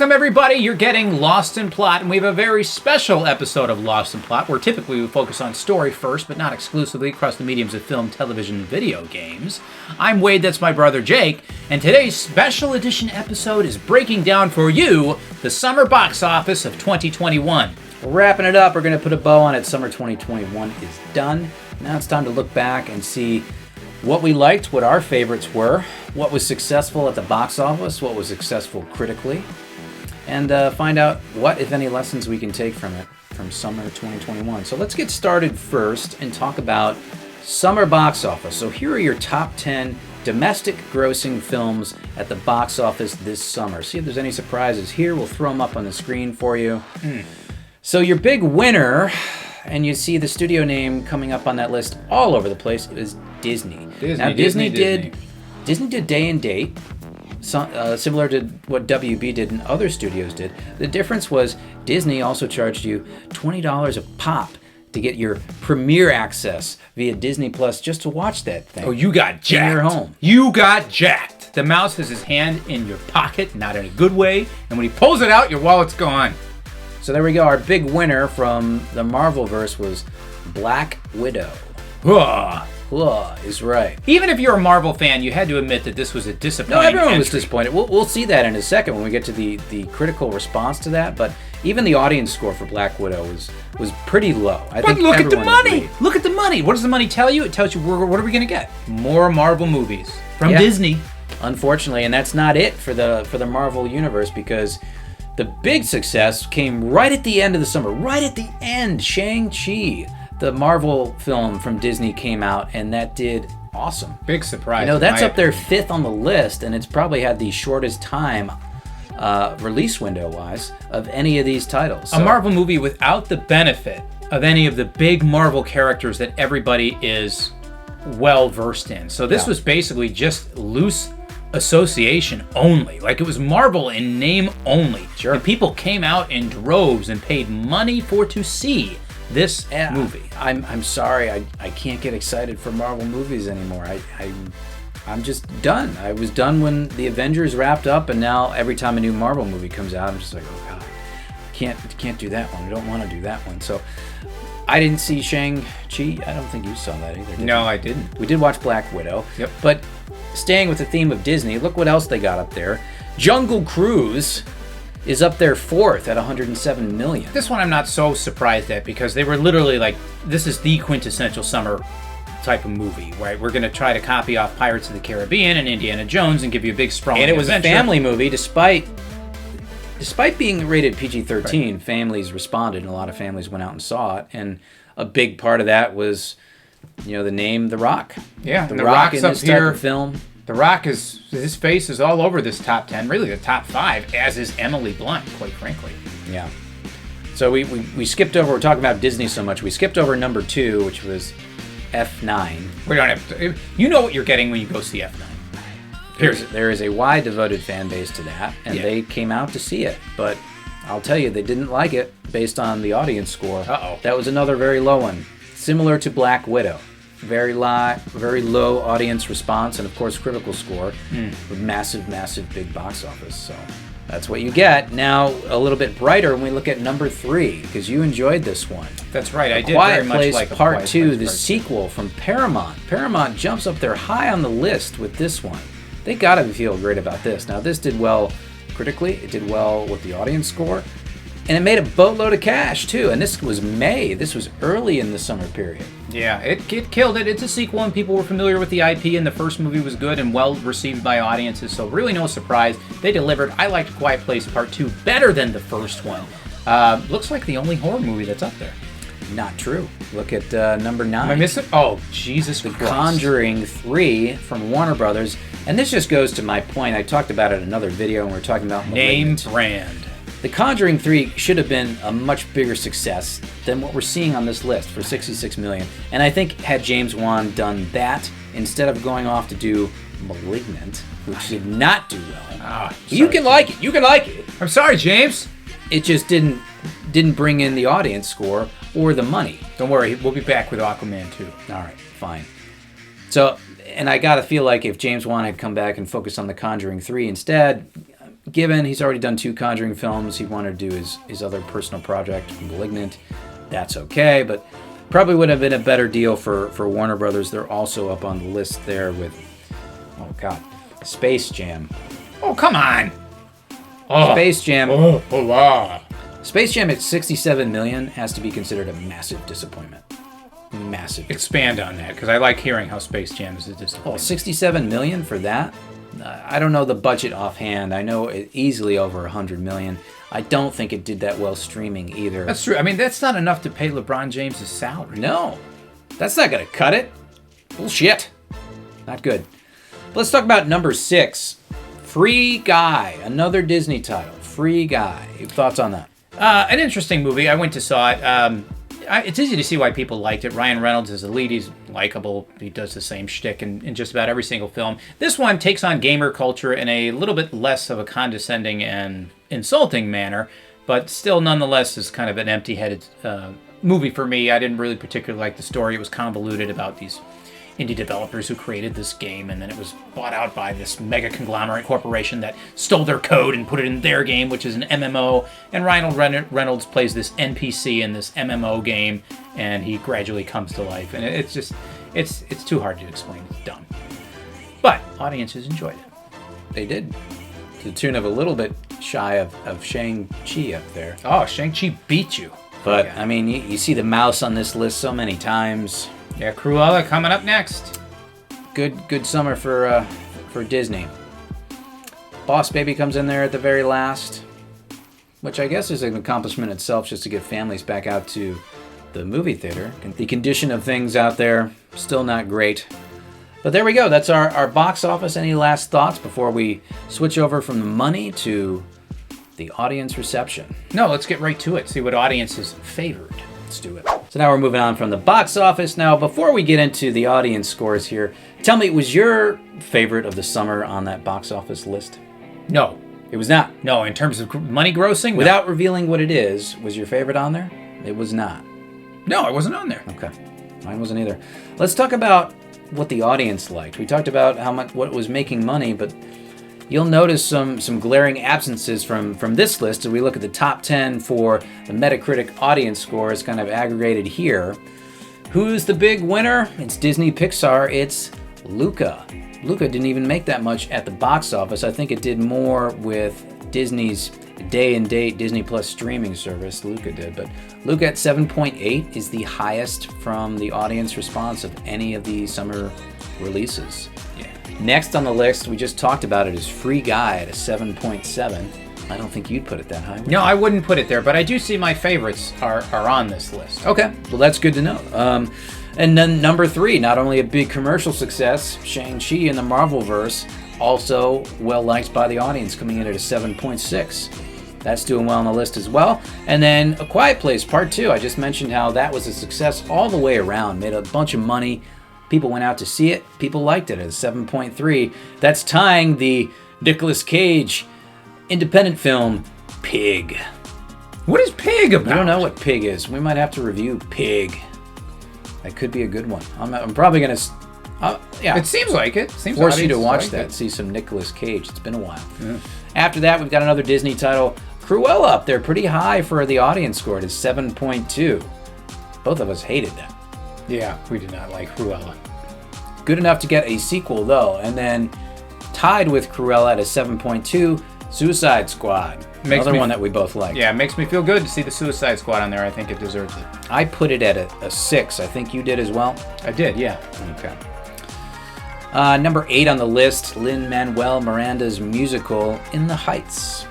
Welcome, everybody. You're getting Lost in Plot, and we have a very special episode of Lost in Plot, where typically we focus on story first, but not exclusively across the mediums of film, television, and video games. I'm Wade, that's my brother Jake, and today's special edition episode is breaking down for you the summer box office of 2021. We're wrapping it up. We're going to put a bow on it. Summer 2021 is done. Now it's time to look back and see what we liked, what our favorites were, what was successful at the box office, what was successful critically, and find out what, if any, lessons we can take from it from summer 2021. So let's get started first and talk about summer box office. So here are your top 10 domestic grossing films at the box office this summer. See if there's any surprises here. We'll throw them up on the screen for you. So your big winner, and you see the studio name coming up on that list all over the place, is Disney. Now Disney did day and date, similar to what WB did and other studios did. The difference was Disney also charged you $20 a pop to get your premiere access via Disney Plus just to watch that thing. Oh, you got jacked. In your home. You got jacked. The mouse has his hand in your pocket, not in a good way, and when he pulls it out, your wallet's gone. So there we go. Our big winner from the Marvelverse was Black Widow. Is right. Even if you're a Marvel fan, you had to admit that this was a disappointing No, everyone entry. was disappointed. We'll see that in a second when we get to the critical response to that. But even the audience score for Black Widow was pretty low. But look at the money. Agreed. Look at the money. What does the money tell you? It tells you what are we going to get? More Marvel movies from Disney. Unfortunately, and that's not it for the Marvel universe, because the big success came right at the end of the summer. Right at the end, Shang-Chi, the Marvel film from Disney, came out, and that did awesome. Big surprise. You know, that's up there fifth on the list, and it's probably had the shortest time release window-wise of any of these titles. A Marvel movie without the benefit of any of the big Marvel characters that everybody is well-versed in. So this was basically just loose association only. Like, it was Marvel in name only. Sure. And people came out in droves and paid money to see this movie. I'm sorry, I can't get excited for Marvel movies anymore. I'm just done. I was done when the Avengers wrapped up, and now every time a new Marvel movie comes out, I'm just like, oh god, can't do that one. I don't want to do that one. So I didn't see Shang-Chi. I don't think you saw that either. No, I didn't. We did watch Black Widow. Yep. But staying with the theme of Disney, look what else they got up there. Jungle Cruise is up there fourth at 107 million. This one I'm not so surprised at, because they were literally like, this is the quintessential summer type of movie, right? We're going to try to copy off Pirates of the Caribbean and Indiana Jones and give you a big sprawling And it was adventure. a family movie, despite being rated PG-13. Right. Families responded, and a lot of families went out and saw it. And a big part of that was, the name The Rock. Yeah, The Rock in this type of film. The Rock his face is all over this top 10, really the top 5, as is Emily Blunt, quite frankly. Yeah. So we skipped over, we're talking about Disney so much, we skipped over number 2, which was F9. We don't have to, you know what you're getting when you go see F9. There is a wide devoted fan base to that, and they came out to see it. But I'll tell you, they didn't like it based on the audience score. Uh-oh. That was another very low one, similar to Black Widow. Very low audience response, and of course critical score with massive big box office. So that's what you get. Now a little bit brighter when we look at number 3, because you enjoyed this one. That's right. I did Quiet very much Place like Part 2, the sequel from Paramount. Paramount jumps up there high on the list with this one. They gotta feel great about this. Now this did well critically. It did well with the audience score. And it made a boatload of cash, too. And this was May. This was early in the summer period. Yeah, it killed it. It's a sequel, and people were familiar with the IP, and the first movie was good and well received by audiences, so really no surprise. They delivered. I liked Quiet Place Part 2 better than the first one. Looks like the only horror movie that's up there. Not true. Look at number 9. Am I missing? Oh, Jesus Christ. The Conjuring 3 from Warner Brothers. And this just goes to my point. I talked about it in another video, and we were talking about name Malignant. brand. The Conjuring 3 should have been a much bigger success than what we're seeing on this list for 66 million. And I think had James Wan done that instead of going off to do Malignant, which did not do well. You can like it. You can like it. I'm sorry, James. It just didn't bring in the audience score or the money. Don't worry, we'll be back with Aquaman 2. All right, fine. So, and I gotta feel like if James Wan had come back and focused on The Conjuring 3 instead, given he's already done 2 Conjuring films, he wanted to do his other personal project, Malignant. That's okay, but probably would have been a better deal for Warner Brothers. They're also up on the list there with, oh God, Space Jam. Oh, come on. Space Jam. Wow. Space Jam at $67 million has to be considered a massive disappointment. Massive. Expand on that, because I like hearing how Space Jam is a disappointment. $67 million for that? I don't know the budget offhand. I know it easily over $100 million. I don't think it did that well streaming either. That's true. I mean, that's not enough to pay LeBron James' salary. No. That's not going to cut it. Bullshit. Not good. Let's talk about number 6. Free Guy. Another Disney title. Free Guy. Thoughts on that? An interesting movie. I went to saw it. It's easy to see why people liked it. Ryan Reynolds is the lead. He's likable. He does the same shtick in just about every single film. This one takes on gamer culture in a little bit less of a condescending and insulting manner, but still nonetheless is kind of an empty-headed movie for me. I didn't really particularly like the story. It was convoluted about these indie developers who created this game, and then it was bought out by this mega conglomerate corporation that stole their code and put it in their game, which is an MMO. And Ryan Reynolds plays this NPC in this MMO game, and he gradually comes to life. And it's just, it's too hard to explain. It's dumb. But audiences enjoyed it. They did. To the tune of a little bit shy of Shang-Chi up there. Oh, Shang-Chi beat you. But, yeah. I mean, you see the mouse on this list so many times. Yeah, Cruella coming up next. Good summer for Disney. Boss Baby comes in there at the very last, which I guess is an accomplishment itself, just to get families back out to the movie theater. The condition of things out there, still not great. But there we go. That's our box office. Any last thoughts before we switch over from the money to the audience reception? No, let's get right to it. See what audiences favored. Let's do it. So now we're moving on from the box office. Now, before we get into the audience scores here, tell me, was your favorite of the summer on that box office list? No. It was not. No, in terms of money grossing? No. Without revealing what it is, was your favorite on there? It was not. No, it wasn't on there. Okay. Mine wasn't either. Let's talk about what the audience liked. We talked about what was making money, but you'll notice some glaring absences from this list as we look at the top 10 for the Metacritic audience scores kind of aggregated here. Who's the big winner? It's Disney Pixar. It's Luca. Luca didn't even make that much at the box office. I think it did more with Disney's day and date Disney Plus streaming service. Luca did, but Luca at 7.8 is the highest from the audience response of any of the summer releases. Yeah. Next on the list, we just talked about it, is Free Guy at a 7.7. I don't think you'd put it that high. No, I wouldn't put it there, but I do see my favorites are on this list. Okay, well that's good to know. And then number 3, not only a big commercial success, Shang-Chi in the Marvelverse, also well liked by the audience, coming in at a 7.6. That's doing well on the list as well. And then A Quiet Place Part 2. I just mentioned how that was a success all the way around, made a bunch of money. People went out to see it. People liked it at 7.3. That's tying the Nicolas Cage independent film, Pig. What is Pig about? I don't know what Pig is. We might have to review Pig. That could be a good one. I'm probably going to... yeah. It seems like it. Force you to watch that. See some Nicolas Cage. It's been a while. Yeah. After that, we've got another Disney title, Cruella, up there. Pretty high for the audience score. It is 7.2. Both of us hated that. Yeah, we did not like Cruella. Good enough to get a sequel, though. And then tied with Cruella at a 7.2, Suicide Squad. Another one that we both like. Yeah, it makes me feel good to see the Suicide Squad on there. I think it deserves it. I put it at a 6. I think you did as well. I did, yeah. Okay. Number 8 on the list, Lin-Manuel Miranda's musical, In the Heights.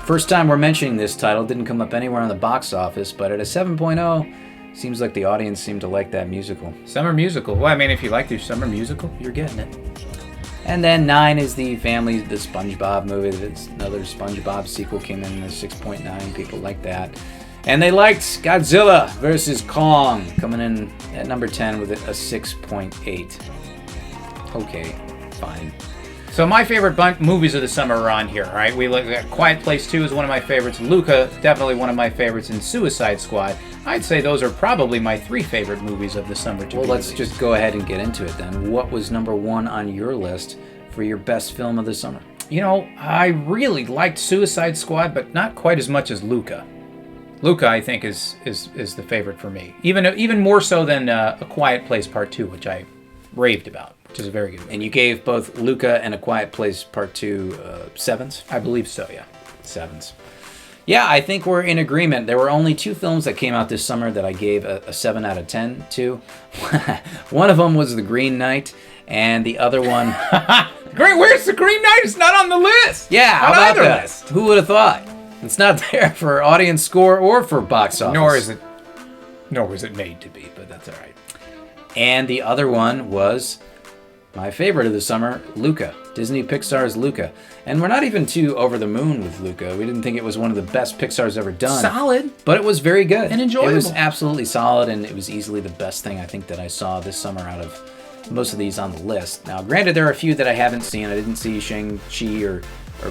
First time we're mentioning this title, didn't come up anywhere on the box office, but at a 7.0, seems like the audience seemed to like that musical. Summer musical. Well, I mean, if you like your summer musical, you're getting it. And then 9 is the SpongeBob movie. It's another SpongeBob sequel, came in at 6.9. People like that. And they liked Godzilla vs. Kong, coming in at number 10 with a 6.8. Okay, fine. So my favorite movies of the summer are on here, all right? We look at Quiet Place 2 is one of my favorites. Luca, definitely one of my favorites. And Suicide Squad. I'd say those are probably my 3 favorite movies of the summer. Well, let's just go ahead and get into it then. What was number 1 on your list for your best film of the summer? I really liked Suicide Squad, but not quite as much as Luca. Luca, I think, is the favorite for me. Even more so than A Quiet Place Part 2, which I raved about, which is a very good movie. And you gave both Luca and A Quiet Place Part 2 sevens? I believe so, yeah. Sevens. Yeah, I think we're in agreement. There were only 2 films that came out this summer that I gave a 7 out of 10 to. One of them was The Green Knight, and the other one... Where's The Green Knight? It's not on the list! Yeah, how on about either that? list. Who would have thought? It's not there for audience score or for box office. Nor was it made to be, but that's all right. And the other one was my favorite of the summer, Luca. Disney Pixar's Luca. And we're not even too over the moon with Luca. We didn't think it was one of the best Pixar's ever done. Solid. But it was very good. And enjoyable. It was absolutely solid, and it was easily the best thing I think that I saw this summer out of most of these on the list. Now, granted, there are a few that I haven't seen. I didn't see Shang-Chi or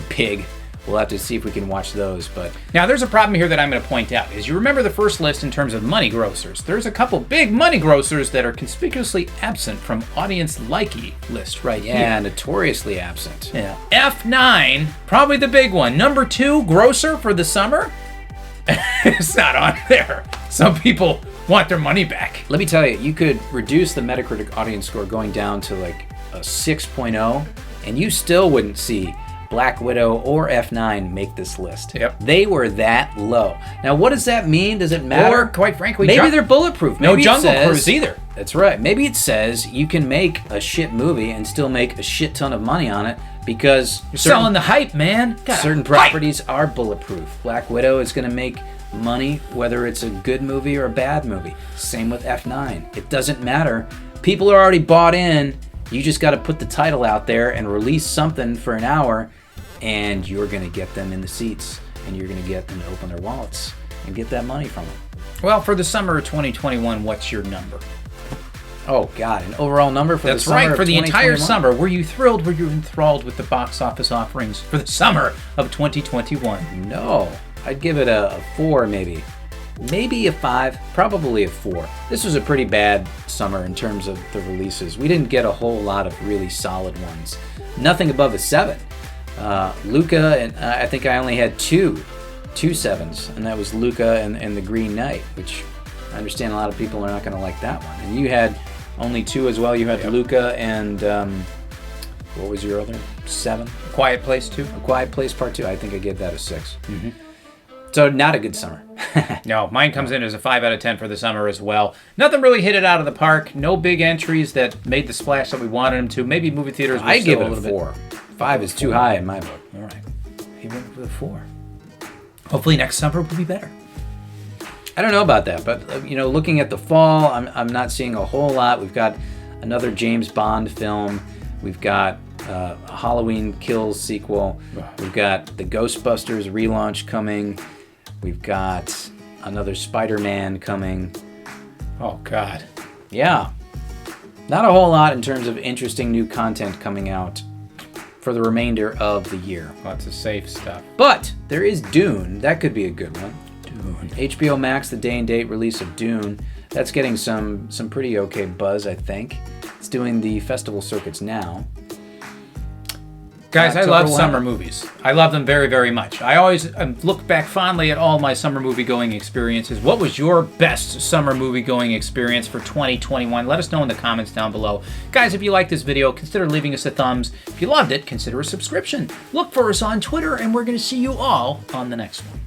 Pig. We'll have to see if we can watch those, but... Now, there's a problem here that I'm going to point out. Is you remember the first list in terms of money grossers. There's a couple big money grossers that are conspicuously absent from audience likey list right here. Yeah, notoriously absent. Yeah. F9, probably the big one. Number 2 grosser for the summer? It's not on there. Some people want their money back. Let me tell you, you could reduce the Metacritic audience score going down to like a 6.0, and you still wouldn't see Black Widow or F9 make this list. Yep. They were that low. Now, what does that mean? Does it matter? Or, quite frankly, maybe they're bulletproof. No Maybe Jungle Cruise either. That's right. Maybe it says you can make a shit movie and still make a shit ton of money on it because you're selling the hype, man. Certain properties are bulletproof. Black Widow is going to make money whether it's a good movie or a bad movie. Same with F9. It doesn't matter. People are already bought in. You just got to put the title out there and release something for an hour, and you're going to get them in the seats, and you're going to get them to open their wallets and get that money from them. Well, for the summer of 2021, what's your number? Oh, God, an overall number for the summer That's right, for of the entire 2021? summer. Were you thrilled? Were you enthralled with the box office offerings for the summer of 2021? No. I'd give it a 4, maybe. Maybe a 5, probably a 4. This was a pretty bad summer in terms of the releases. We didn't get a whole lot of really solid ones. Nothing above a 7. Luca, and I think I only had two 7s, and that was Luca and The Green Knight, which I understand a lot of people are not going to like that one. And you had only 2 as well. You had Luca and what was your other 7? Quiet Place 2? A Quiet Place Part 2. I think I gave that a 6. Mm-hmm. So not a good summer. No, mine comes in as a 5 out of 10 for the summer as well. Nothing really hit it out of the park. No big entries that made the splash that we wanted them to. Maybe movie theaters. I give it a 4. 5 is too high in my book. All right, even with a 4. Hopefully next summer will be better. I don't know about that, but looking at the fall, I'm not seeing a whole lot. We've got another James Bond film. We've got a Halloween Kills sequel. We've got the Ghostbusters relaunch coming. We've got another Spider-Man coming. Oh, God. Yeah. Not a whole lot in terms of interesting new content coming out for the remainder of the year. Lots of safe stuff. But there is Dune. That could be a good one. Dune. HBO Max, the day and date release of Dune. That's getting some pretty okay buzz, I think. It's doing the festival circuits now. Guys, I October love 11th. summer movies. I love them very, very much. I always look back fondly at all my summer movie-going experiences. What was your best summer movie-going experience for 2021? Let us know in the comments down below. Guys, if you like this video, consider leaving us a thumbs. If you loved it, consider a subscription. Look for us on Twitter, and we're going to see you all on the next one.